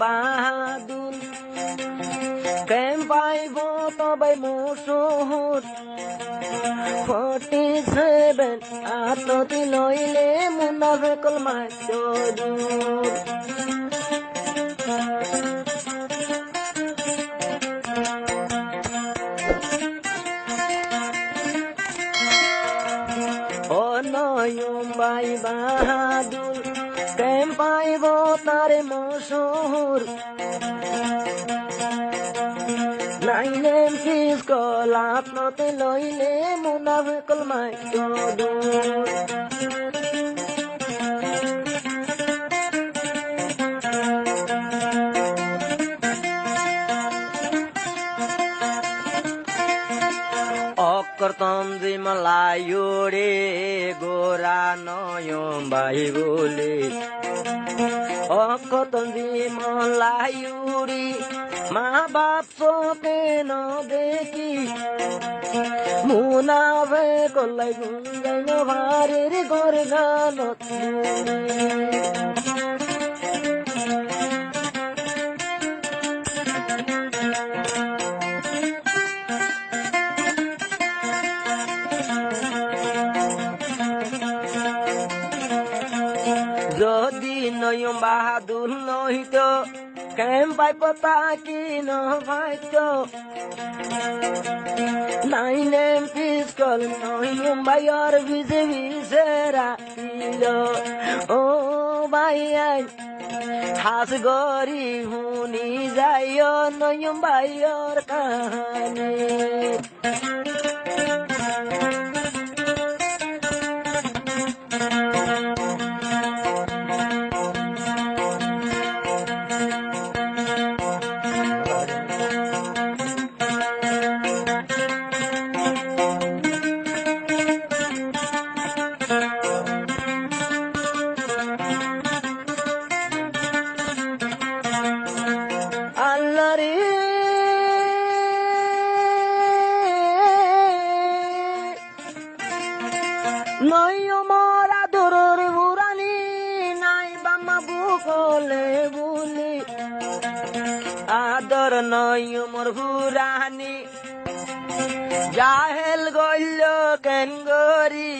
বাহাদুর কেম পাইব তবে মশহুর 47 আত্মতি লইলে মুনাফিকুল মাসদুর ও নয়ুম ভাই বাহাদুর কেম পাইব তারে মশহুর নাইলেম ফিসকল আত্মতি লইলে মুনাফিকুল মাসদুর অকর্তন্দি মালায়ুরে গোরা নয়ম ভাই বলে অকর্তন্দি মালায়ুরি মা বাপ চোখে ন দেখি মুনাফে কল্লাই গুঞ্জাইন ভারের ঘর গানত যদি নয়ম বাহাদুর নহিত কেম পাইব তাকি ন পাইত নাইলেম ফিসকল নয়ম ভাইয়ের ভিজে ভিজে রাখিল ও ভাই হাস গরি শুনি যাইও নয়ম ভাইয়ের কাহানি নয়মর আদরের বুড়ানি নাই বামা বুকলে বুলি আদর নয়মর বুড়ানি জাহেল গইল কেন গরি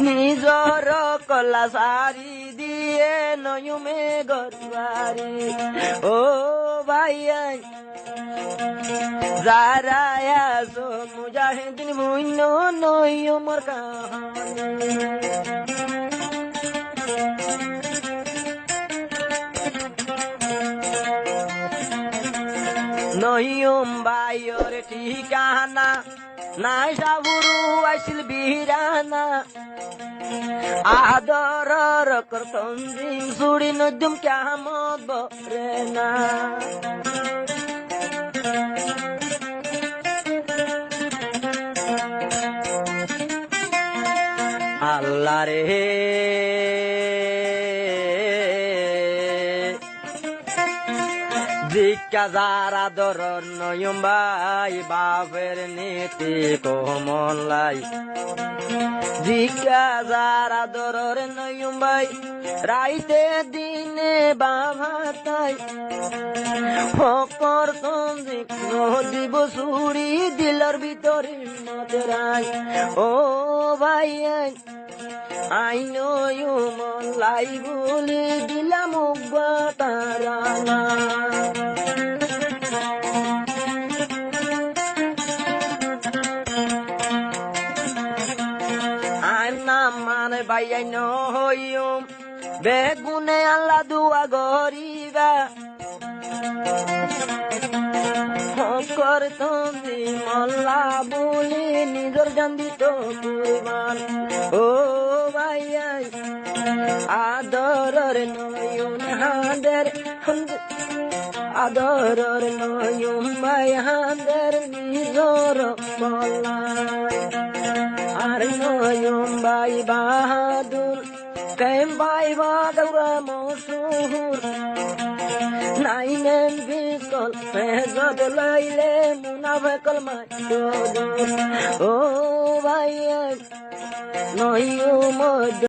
নিজর কলা সারি দিয়ে নয়মে গরবারি ও ভাই যারা আছো মুজাহিদিন মুইন নয়মর কাহানি নয়ম ভাইয়ের ঠিকানা নাই সাবুরু আইছিল বিরানা আদরর করতন্দিন সুড়ি নদুম কিয়ামত বরে না আল্লাহ রে জিজ্ঞা যারা দর নয়ম ভাই বাপের নীতি কমলাই জিজ্ঞা যারা দর নয়ম ভাই রাইতে দিনে বাবা তাই ফকর তন্দি দিব সুরি দিলর ভিতরে মতরাই ও ভাই আই নয়ম লাই বলে দিলাম তারানা মানে বাইয়াই নহইম বেগুনে আল্লাহ দুয়া গরিবা ফকর তন্দি মল্লা বলে নিজর জান্দিত কুরবান ও ভাইয়াই আদরের নয়ন হাঁদের আদরের নয়ন ভাই হাঁদের নিজর মল্লাই আর নয়ম ভাই বাহাদুর কেম ভাই বাদুর মশহুর নাইলেম ফিসকল মেজদ লইলে মুনাফিকুল মাসদুর ও ভাই নয়ম